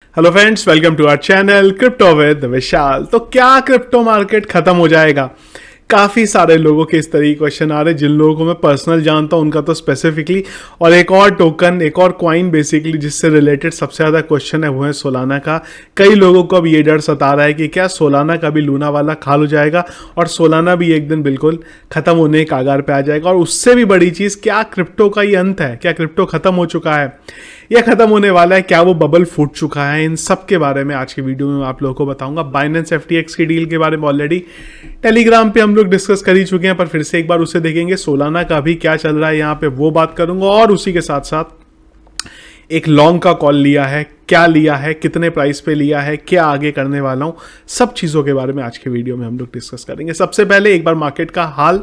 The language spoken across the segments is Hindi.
Hello friends, welcome to our channel crypto with Vishal. तो क्या क्रिप्टो मार्केट खत्म हो जाएगा? काफ़ी सारे लोगों के इस तरह के क्वेश्चन आ रहे हैं। जिन लोगों को मैं पर्सनल जानता हूं उनका तो स्पेसिफिकली, और एक और टोकन, एक और क्वाइन बेसिकली जिससे रिलेटेड सबसे ज़्यादा क्वेश्चन है वो है सोलाना का। कई लोगों को अब ये डर सता रहा है कि क्या सोलाना का भी लूना वाला खाल हो जाएगा और सोलाना भी एक दिन बिल्कुल ख़त्म होने के आगार पे आ जाएगा। और उससे भी बड़ी चीज़, क्या क्रिप्टो का ये अंत है? क्या क्रिप्टो ख़त्म हो चुका है या खत्म होने वाला है? क्या वो बबल फूट चुका है? इन सब के बारे में आज की वीडियो में आप लोगों को बताऊंगा। बाइनेंस FTX की डील के बारे में ऑलरेडी टेलीग्राम पे हम लोग डिस्कस कर ही चुके हैं, पर फिर से एक बार उसे देखेंगे। सोलाना का भी क्या चल रहा है यहाँ पे वो बात करूंगा, और उसी के साथ साथ एक लॉन्ग का कॉल लिया है, क्या लिया है, कितने प्राइस पे लिया है, क्या आगे करने वाला हूं, सब चीज़ों के बारे में आज के वीडियो में हम लोग डिस्कस करेंगे। सबसे पहले एक बार मार्केट का हाल।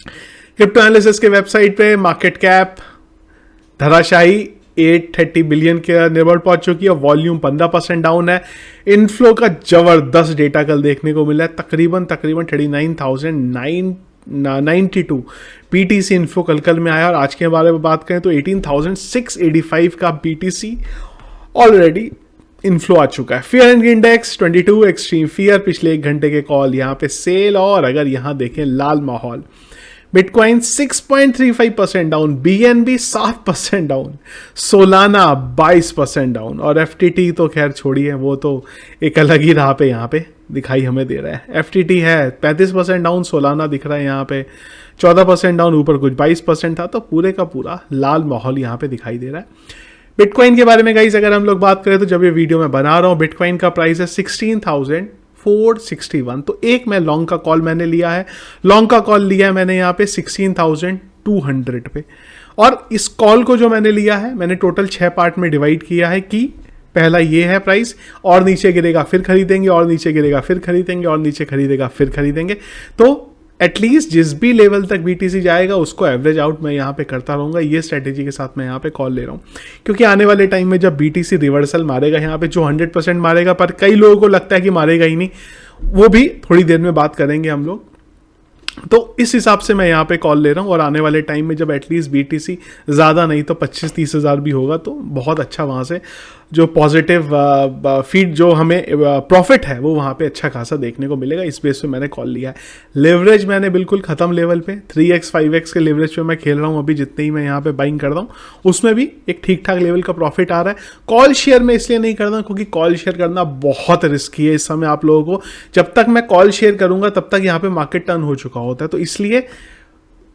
क्रिप्टो एनालिसिस के वेबसाइट पे मार्केट कैप धराशायी 830 बिलियन के नेबर पहुंच चुकी है। वॉल्यूम 15% डाउन है। इनफ्लो का जबरदस्त डेटा कल देखने को मिला है। तकरीबन 39,992 BTC इन्फो कल में आया। और आज के बारे में बात करें तो 18,685 का BTC ऑलरेडी इन्फ्लो आ चुका है। Fear and index 22, extreme fear पिछले एक घंटे के कॉल यहाँ पे सेल। और अगर यहाँ देखें लाल माहौल, bitcoin 6.35% down, BNB 7% down, Solana 22% down, और FTT तो खैर छोड़िए, वो तो एक अलग ही राह पे यहाँ पे दिखाई हमें दे रहा है। FTT है 35% डाउन, सोलाना दिख रहा है यहाँ पे 14% डाउन, ऊपर कुछ 22% था। तो पूरे का पूरा लाल माहौल यहाँ पे दिखाई दे रहा है। बिटकॉइन के बारे में गाइस अगर हम लोग बात करें तो जब ये वीडियो मैं बना रहा हूँ, बिटकॉइन का प्राइस है 16,461। तो एक मैं लॉन्ग का कॉल मैंने लिया है। लॉन्ग का कॉल लिया है मैंने यहाँ पे 16,200 पे। और इस कॉल को जो मैंने लिया है, मैंने टोटल 6 पार्ट में डिवाइड किया है कि पहला ये है प्राइस, और नीचे गिरेगा फिर खरीदेंगे, और नीचे गिरेगा फिर खरीदेंगे, और नीचे खरीदेगा फिर खरीदेंगे। तो एटलीस्ट जिस भी लेवल तक BTC जाएगा उसको एवरेज आउट मैं यहाँ पे करता रहूँगा। ये स्ट्रेटेजी के साथ मैं यहाँ पे कॉल ले रहा हूँ, क्योंकि आने वाले टाइम में जब BTC रिवर्सल मारेगा यहाँ पे, जो 100% मारेगा, पर कई लोगों को लगता है कि मारेगा ही नहीं, वो भी थोड़ी देर में बात करेंगे हम लोग। तो इस हिसाब से मैं यहाँ पे कॉल ले रहा हूँ। और आने वाले टाइम में जब एटलीस्ट BTC ज़्यादा नहीं तो 25-30 हज़ार भी होगा तो बहुत अच्छा वहाँ से जो पॉजिटिव फीड, जो हमें प्रॉफिट है, वो वहाँ पे अच्छा खासा देखने को मिलेगा। इस बेस पे मैंने कॉल लिया है। लेवरेज मैंने बिल्कुल ख़त्म लेवल पे 3x 5x के लेवरेज पे मैं खेल रहा हूँ अभी। जितने ही मैं यहाँ पे बाइंग कर रहा हूँ उसमें भी एक ठीक ठाक लेवल का प्रॉफिट आ रहा है। कॉल शेयर में इसलिए नहीं करता क्योंकि कॉल शेयर करना बहुत रिस्की है इस समय। आप लोगों को जब तक मैं कॉल शेयर करूँगा तब तक यहाँ पे मार्केट टर्न हो चुका होता है। तो इसलिए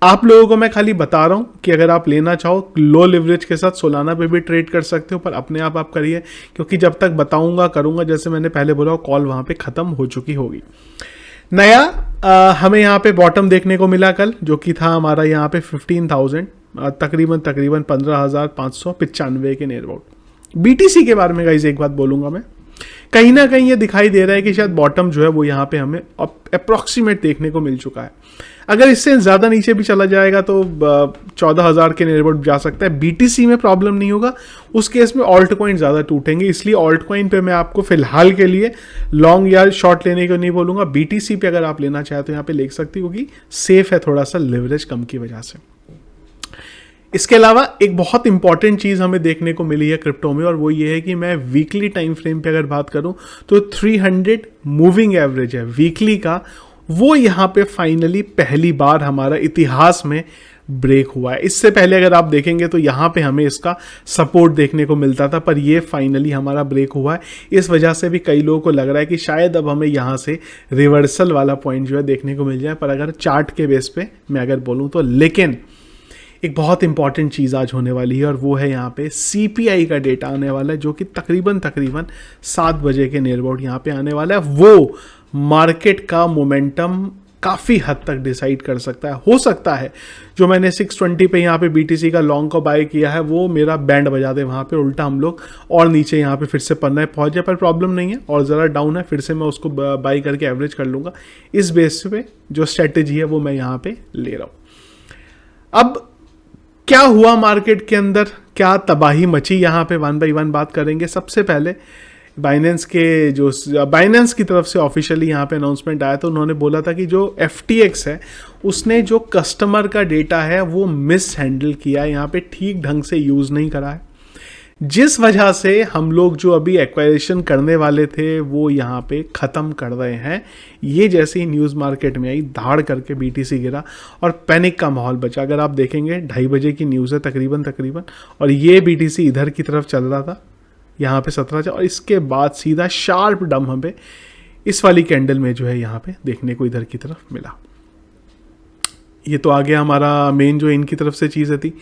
आप लोगों को मैं खाली बता रहा हूं कि अगर आप लेना चाहो लो लिवरेज के साथ सोलाना पे भी ट्रेड कर सकते हो, पर अपने आप करिए, क्योंकि जब तक बताऊंगा करूंगा, जैसे मैंने पहले बोला, कॉल वहां पे खत्म हो चुकी होगी। नया हमें यहाँ पे बॉटम देखने को मिला कल, जो कि था हमारा यहाँ पे 15,000, तकरीबन 15,595 के नियर अबाउट। BTC के बारे में गाइस एक बात बोलूंगा मैं, कहीं ना कहीं ये दिखाई दे रहा है कि शायद बॉटम जो है वो यहाँ पे हमें अप्रोक्सीमेट देखने को मिल चुका है। अगर इससे ज़्यादा नीचे भी चला जाएगा तो 14,000 के नेबरहुड जा सकता है। BTC में प्रॉब्लम नहीं होगा, उस केस में ऑल्ट कॉइन ज़्यादा टूटेंगे। इसलिए ऑल्ट कॉइन पे मैं आपको फिलहाल के लिए लॉन्ग या शॉर्ट लेने को नहीं बोलूँगा। BTC पे अगर आप लेना चाहें तो यहाँ पे ले सकती, क्योंकि सेफ है थोड़ा सा लिवरेज कम की वजह से। इसके अलावा एक बहुत इंपॉर्टेंट चीज़ हमें देखने को मिली है क्रिप्टो में, और वो ये है कि मैं वीकली टाइम फ्रेम पे अगर बात करूं तो 300 मूविंग एवरेज है वीकली का, वो यहाँ पे फाइनली पहली बार हमारा इतिहास में ब्रेक हुआ है। इससे पहले अगर आप देखेंगे तो यहाँ पे हमें इसका सपोर्ट देखने को मिलता था, पर ये फाइनली हमारा ब्रेक हुआ है। इस वजह से भी कई लोगों को लग रहा है कि शायद अब हमें यहाँ से रिवर्सल वाला पॉइंट जो है देखने को मिल जाए। पर अगर चार्ट के बेस पे मैं अगर बोलूँ तो, लेकिन एक बहुत इंपॉर्टेंट चीज़ आज होने वाली है, और वो है यहाँ पे CPI का डेटा आने वाला है, जो कि तकरीबन 7 बजे के नियर अबाउट यहाँ पे आने वाला है। वो मार्केट का मोमेंटम काफ़ी हद तक डिसाइड कर सकता है। हो सकता है जो मैंने 620 पे यहाँ पे BTC का लॉन्ग को बाय किया है वो मेरा बैंड बजा दे वहाँ पे, उल्टा हम लोग और नीचे यहाँ पे फिर से पन्ना पहुँच जाए, पर प्रॉब्लम नहीं है। और ज़रा डाउन है, फिर से मैं उसको बाई करके एवरेज कर लूँगा। इस बेस पे जो स्ट्रेटेजी है वो मैं यहाँ पे ले रहा हूँ। अब क्या हुआ मार्केट के अंदर, क्या तबाही मची, यहाँ पे वन बाई वन बात करेंगे। सबसे पहले बाइनेंस की तरफ से ऑफिशियली यहाँ पे अनाउंसमेंट आया, तो उन्होंने बोला था कि जो FTX है उसने जो कस्टमर का डेटा है वो मिस हैंडल किया है, यहाँ पे ठीक ढंग से यूज़ नहीं करा है। जिस वजह से हम लोग जो अभी एक्वायरेशन करने वाले थे वो यहाँ पे ख़त्म कर रहे हैं। ये जैसे ही न्यूज़ मार्केट में आई, धाड़ करके बीटीसी गिरा और पैनिक का माहौल बचा। अगर आप देखेंगे 2:30 बजे की न्यूज़ है तकरीबन, और ये बीटीसी इधर की तरफ चल रहा था, यहाँ पे 17, और इसके बाद सीधा शार्प डम हमें इस वाली कैंडल में जो है यहाँ पे देखने को इधर की तरफ मिला। ये तो आ गया हमारा मेन जो इनकी तरफ से चीज़ें थी।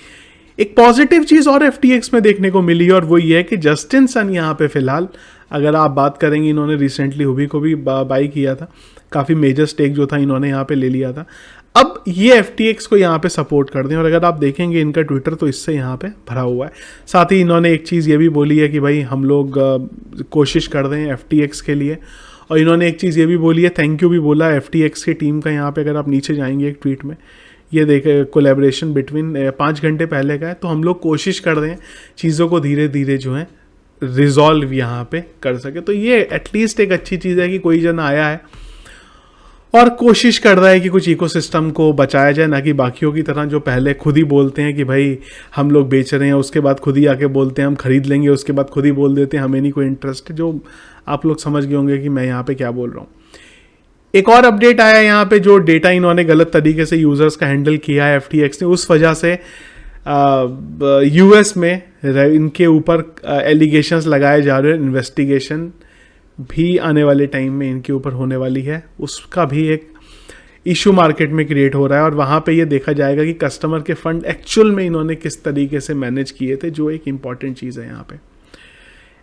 एक पॉजिटिव चीज़ और FTX में देखने को मिली, और वो ये है कि जस्टिन सन यहाँ पे फिलहाल, अगर आप बात करेंगे, इन्होंने रिसेंटली हुबी को भी बाई किया था, काफ़ी मेजर स्टेक जो था इन्होंने यहाँ पे ले लिया था। अब ये FTX को यहाँ पे सपोर्ट कर दें, और अगर आप देखेंगे इनका ट्विटर तो इससे यहाँ पे भरा हुआ है। साथ ही इन्होंने एक चीज़ ये भी बोली है कि भाई हम लोग कोशिश कर दें FTX के लिए, और इन्होंने एक चीज़ ये भी बोली है, थैंक यू भी बोला FTX की टीम का। यहाँ पे अगर आप नीचे जाएंगे एक ट्वीट में, ये देखे कोलैबोरेशन बिटवीन 5 घंटे पहले का है, तो हम लोग कोशिश कर रहे हैं चीज़ों को धीरे धीरे जो है रिजॉल्व यहाँ पे कर सके। तो ये एटलीस्ट एक अच्छी चीज़ है कि कोई जन आया है और कोशिश कर रहा है कि कुछ इकोसिस्टम को बचाया जाए, ना कि बाकियों की तरह जो पहले खुद ही बोलते हैं कि भाई हम लोग बेच रहे हैं, उसके बाद खुद ही आके बोलते हैं हम खरीद लेंगे, उसके बाद खुद ही बोल देते हैं हमें नहीं कोई इंटरेस्ट है। जो आप लोग समझ गए होंगे कि मैं यहाँ पे क्या बोल रहा हूँ। एक और अपडेट आया यहाँ पे, जो डेटा इन्होंने गलत तरीके से यूज़र्स का हैंडल किया है FTX ने, उस वजह से US में इनके ऊपर एलिगेशंस लगाए जा रहे हैं। इन्वेस्टिगेशन भी आने वाले टाइम में इनके ऊपर होने वाली है, उसका भी एक इशू मार्केट में क्रिएट हो रहा है, और वहाँ पे ये देखा जाएगा कि कस्टमर के फंड एक्चुअल में इन्होंने किस तरीके से मैनेज किए थे, जो एक इम्पॉर्टेंट चीज़ है यहाँ पे।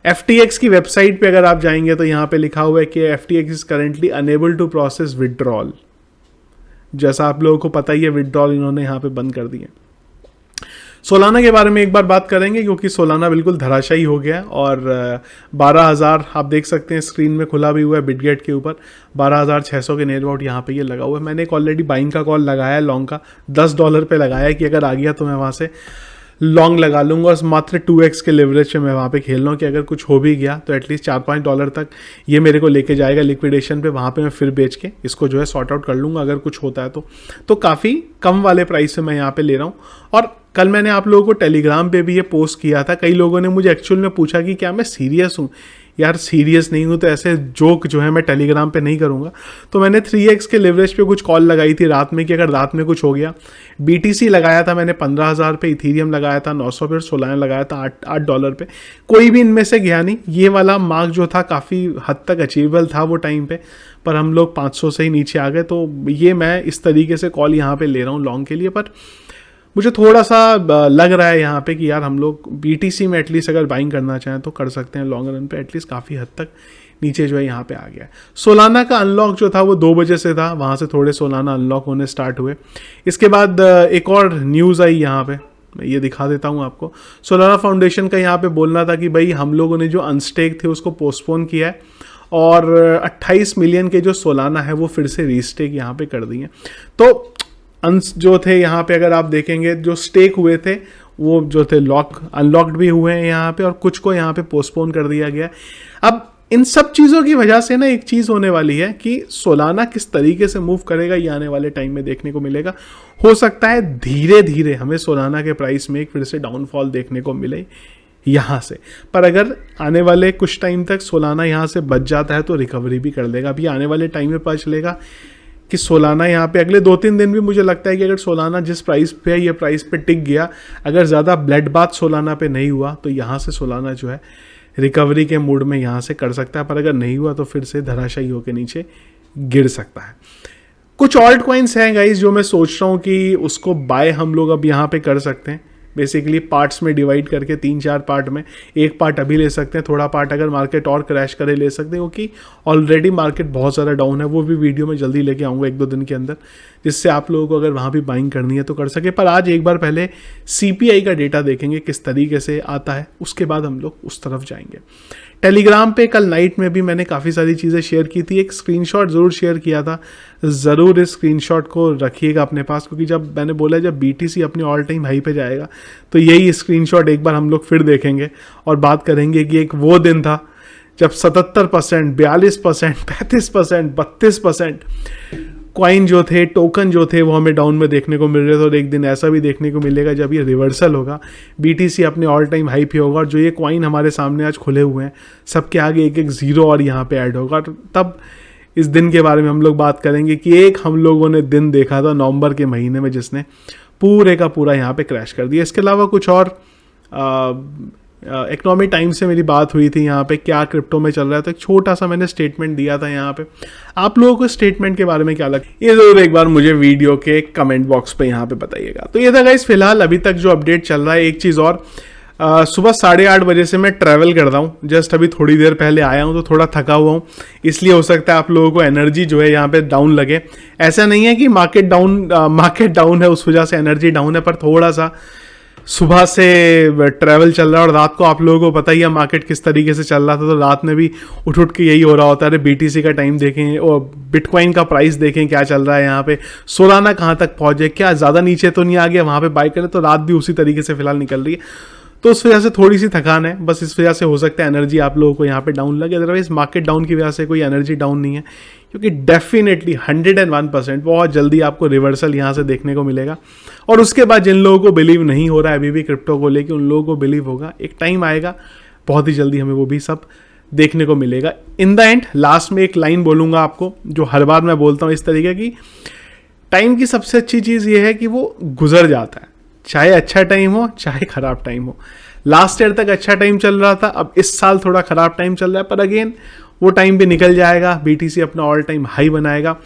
FTX की वेबसाइट पे अगर आप जाएंगे तो यहाँ पे लिखा हुआ है कि FTX is currently unable to process withdrawal. जैसा आप लोगों को पता ही है, विड्रॉल इन्होंने यहाँ पे बंद कर दिए। सोलाना के बारे में एक बार बात करेंगे, क्योंकि सोलाना बिल्कुल धराशायी हो गया, और 12,000 आप देख सकते हैं स्क्रीन में खुला भी हुआ है बिटगेट के ऊपर, 12,600 के नियर अबाउट यहाँ पे ये लगा हुआ है। मैंने एक ऑलरेडी बाइंग का कॉल लगाया है, लॉन्ग का $10 पे लगाया है कि अगर आ गया तो मैं वहाँ से लॉन्ग लगा लूँगा, और मात्र 2x के लेवरेज पे मैं वहाँ पे खेल रहा हूँ कि अगर कुछ हो भी गया तो एटलीस्ट $4-5 तक ये मेरे को लेके जाएगा लिक्विडेशन पे, वहाँ पे मैं फिर बेच के इसको जो है सॉर्ट आउट कर लूँगा अगर कुछ होता है तो काफ़ी कम वाले प्राइस से मैं यहाँ पे ले रहा हूँ। और कल मैंने आप लोगों को टेलीग्राम पे भी ये पोस्ट किया था, कई लोगों ने मुझे एक्चुअल में पूछा कि क्या मैं सीरियस हूँ। यार सीरियस नहीं हूँ तो ऐसे जोक जो है मैं टेलीग्राम पे नहीं करूँगा। तो मैंने 3x के लेवरेज पे कुछ कॉल लगाई थी रात में कि अगर रात में कुछ हो गया। BTC लगाया था मैंने 15,000 पे, इथीरियम लगाया था 900 पे, सोलाना लगाया था $8 पे। कोई भी इनमें से गया नहीं। ये वाला मार्क जो था काफ़ी हद तक अचीवेबल था वो टाइम पे, पर हम लोग 500 से ही नीचे आ गए। तो ये मैं इस तरीके से कॉल यहाँ पे ले रहा हूँ लॉन्ग के लिए। पर मुझे थोड़ा सा लग रहा है यहाँ पे कि यार हम लोग BTC में एटलीस्ट अगर बाइंग करना चाहें तो कर सकते हैं लॉन्ग रन पे, एटलीस्ट काफ़ी हद तक नीचे जो है यहाँ पे आ गया है। सोलाना का अनलॉक जो था वो 2 बजे से था, वहाँ से थोड़े सोलाना अनलॉक होने स्टार्ट हुए। इसके बाद एक और न्यूज़ आई यहाँ पे, मैं ये दिखा देता हूँ आपको। सोलाना फाउंडेशन का यहाँ पे बोलना था कि भाई हम लोगों ने जो अनस्टेक थे उसको पोस्टपोन किया है, और 28 मिलियन के जो सोलाना है वो फिर से रीस्टेक यहाँ पे कर दिए। तो जो थे यहाँ पे अगर आप देखेंगे जो स्टेक हुए थे वो जो थे अनलॉक्ड भी हुए हैं यहाँ पे, और कुछ को यहाँ पे पोस्टपोन कर दिया गया। अब इन सब चीज़ों की वजह से ना एक चीज़ होने वाली है कि सोलाना किस तरीके से मूव करेगा ये आने वाले टाइम में देखने को मिलेगा। हो सकता है धीरे धीरे हमें सोलाना के प्राइस में एक फिर से डाउनफॉल देखने को मिले यहाँ से, पर अगर आने वाले कुछ टाइम तक सोलाना यहाँ से बच जाता है तो रिकवरी भी कर लेगा। अभी आने वाले टाइम में पता चलेगा कि सोलाना यहाँ पे अगले 2-3 दिन भी मुझे लगता है कि अगर सोलाना जिस प्राइस पे है ये प्राइस पे टिक गया, अगर ज़्यादा ब्लड बाथ सोलाना पे नहीं हुआ तो यहाँ से सोलाना जो है रिकवरी के मूड में यहाँ से कर सकता है, पर अगर नहीं हुआ तो फिर से धराशायी होकर नीचे गिर सकता है। कुछ ऑल्ट कॉइन्स हैं गाइस जो मैं सोच रहा हूँ कि उसको बाय हम लोग अब यहाँ पे कर सकते हैं। बेसिकली पार्ट्स में डिवाइड करके 3-4 पार्ट में, एक पार्ट अभी ले सकते हैं, थोड़ा पार्ट अगर मार्केट और क्रैश करे ले सकते हैं, क्योंकि ऑलरेडी मार्केट बहुत ज़्यादा डाउन है। वो भी वीडियो में जल्दी लेके आऊँगा 1-2 दिन के अंदर, जिससे आप लोगों को अगर वहाँ भी बाइंग करनी है तो कर सके। पर आज एक बार पहले CPI का डेटा देखेंगे किस तरीके से आता है, उसके बाद हम लोग उस तरफ जाएंगे। टेलीग्राम पे कल नाइट में भी मैंने काफ़ी सारी चीज़ें शेयर की थी, एक स्क्रीनशॉट ज़रूर शेयर किया था, ज़रूर इस स्क्रीनशॉट को रखिएगा अपने पास, क्योंकि जब मैंने बोला जब BTC अपने ऑल टाइम हाई पे जाएगा तो यही स्क्रीनशॉट एक बार हम लोग फिर देखेंगे और बात करेंगे कि एक वो दिन था जब 77%, 42%, 35%, 32% कॉइन जो थे, टोकन जो थे, वो हमें डाउन में देखने को मिल रहे थे और एक दिन ऐसा भी देखने को मिलेगा जब ये रिवर्सल होगा, BTC अपने ऑल टाइम हाई पे होगा और जो ये कॉइन हमारे सामने आज खुले हुए हैं सबके आगे एक एक जीरो और यहाँ पे ऐड होगा। तब इस दिन के बारे में हम लोग बात करेंगे कि एक हम लोगों ने दिन देखा था नवंबर के महीने में जिसने पूरे का पूरा यहाँ पे क्रैश कर दिया। इसके अलावा कुछ और इकोनॉमिक टाइम्स से मेरी बात हुई थी यहाँ पे क्या क्रिप्टो में चल रहा है, तो एक छोटा सा मैंने स्टेटमेंट दिया था यहाँ पे। आप लोगों को स्टेटमेंट के बारे में क्या लगा ये जरूर एक बार मुझे वीडियो के कमेंट बॉक्स पे यहाँ पे बताइएगा। तो ये था गाइस फिलहाल अभी तक जो अपडेट चल रहा है। एक चीज़ और, सुबह 8:30 बजे से मैं ट्रैवल कर रहा हूँ, जस्ट अभी थोड़ी देर पहले आया हूँ तो थोड़ा थका हुआ हूँ, इसलिए हो सकता है आप लोगों को एनर्जी जो है यहाँ पे डाउन लगे। ऐसा नहीं है कि मार्केट डाउन है उस वजह से एनर्जी डाउन है, पर थोड़ा सा सुबह से ट्रैवल चल रहा है और रात को आप लोगों को पता ही है मार्केट किस तरीके से चल रहा था, तो रात में भी उठ के यही हो रहा होता है। अरे BTC का टाइम देखें और बिटकॉइन का प्राइस देखें क्या चल रहा है यहाँ पे, सोलाना कहाँ तक पहुँचे, क्या ज़्यादा नीचे तो नहीं आ गया, वहाँ पे बाई करें। तो रात भी उसी तरीके से फिलहाल निकल रही है, तो उस वजह से थोड़ी सी थकान है, बस इस वजह से हो सकता है एनर्जी आप लोगों को यहाँ पे डाउन लगे। अदरवाइज मार्केट डाउन की वजह से कोई एनर्जी डाउन नहीं है, क्योंकि डेफिनेटली 101% बहुत जल्दी आपको रिवर्सल यहाँ से देखने को मिलेगा। और उसके बाद जिन लोगों को बिलीव नहीं हो रहा है अभी भी क्रिप्टो को लेके, उन लोगों को बिलीव होगा, एक टाइम आएगा बहुत ही जल्दी हमें वो भी सब देखने को मिलेगा। इन द एंड लास्ट में एक लाइन बोलूँगा आपको जो हर बार मैं बोलता हूँ इस तरीके की, टाइम की सबसे अच्छी चीज़ ये है कि वो गुजर जाता है, चाहे अच्छा टाइम हो चाहे खराब टाइम हो। लास्ट ईयर तक अच्छा टाइम चल रहा था, अब इस साल थोड़ा खराब टाइम चल रहा है, पर अगेन वो टाइम भी निकल जाएगा, BTC अपना ऑल टाइम हाई बनाएगा।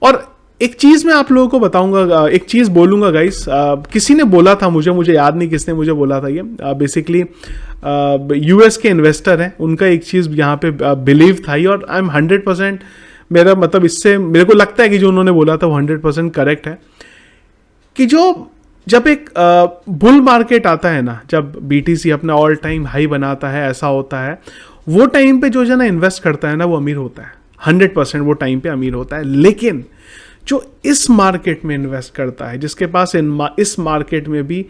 और एक चीज़ मैं आप लोगों को बताऊंगा, एक चीज़ बोलूंगा गाइस, किसी ने बोला था मुझे याद नहीं किसने मुझे बोला था ये, बेसिकली US के इन्वेस्टर हैं, उनका एक चीज़ यहाँ पे बिलीव था और आई एम 100% मेरा मतलब इससे मेरे को लगता है कि जो उन्होंने बोला था वो 100% करेक्ट है, कि जब एक बुल मार्केट आता है ना, जब BTC अपना ऑल टाइम हाई बनाता है, ऐसा होता है, वो टाइम पे जो जना इन्वेस्ट करता है ना वो अमीर होता है, 100% वो टाइम पे अमीर होता है। लेकिन जो इस मार्केट में इन्वेस्ट करता है, जिसके पास इस मार्केट में भी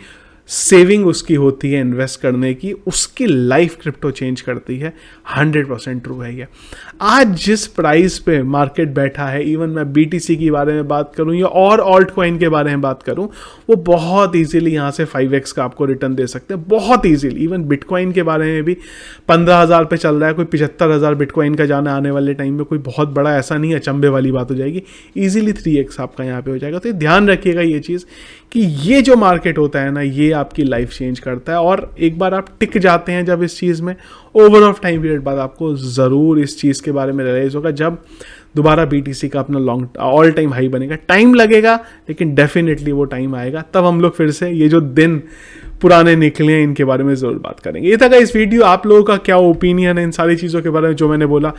सेविंग उसकी होती है इन्वेस्ट करने की, उसकी लाइफ क्रिप्टो चेंज करती है। 100% ट्रू है ये। आज जिस प्राइस पे मार्केट बैठा है, इवन मैं BTC के बारे में बात करूं या और ऑल्ट कॉइन के बारे में बात करूं, वो बहुत इजीली यहाँ से 5x का आपको रिटर्न दे सकते हैं, बहुत इजीली। इवन बिटकॉइन के बारे में भी 15,000 पे चल रहा है, कोई 75,000 बिटकॉइन का जाना आने वाले टाइम में कोई बहुत बड़ा ऐसा नहीं है, अचंभे वाली बात हो जाएगी, ईजिली 3x आपका यहाँ पे हो जाएगा। तो ध्यान रखिएगा ये चीज़ कि ये जो मार्केट होता है ना, ये आपकी लाइफ चेंज करता है। और एक बार आप टिक जाते हैं जब इस चीज़ में, ओवर ऑफ टाइम पीरियड बाद आपको ज़रूर इस चीज़ के बारे में रियलाइज होगा, जब दोबारा BTC का अपना ऑल टाइम हाई बनेगा। टाइम लगेगा लेकिन डेफिनेटली वो टाइम आएगा, तब हम लोग फिर से ये जो दिन पुराने निकले हैं इनके बारे में ज़रूर बात करेंगे। ये था इस वीडियो, आप लोगों का क्या ओपिनियन है इन सारी चीज़ों के बारे में जो मैंने बोला,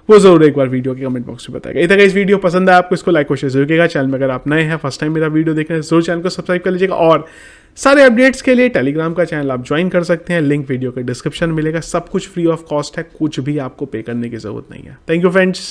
वो जरूर एक बार वीडियो के कमेंट बॉक्स में बताएगा। इतना इस वीडियो पसंद है आपको, इसको लाइक और शेयर जरूर कीजिएगा। चैनल में अगर आप नए हैं, फर्स्ट टाइम मेरा वीडियो देख रहे हैं, जरूर चैनल को सब्सक्राइब कर लीजिएगा। और सारे अपडेट्स के लिए टेलीग्राम का चैनल आप ज्वाइन कर सकते हैं, लिंक वीडियो के डिस्क्रिप्शन में मिलेगा। सब कुछ फ्री ऑफ कॉस्ट है, कुछ भी आपको पे करने की जरूरत नहीं है। Thank you friends.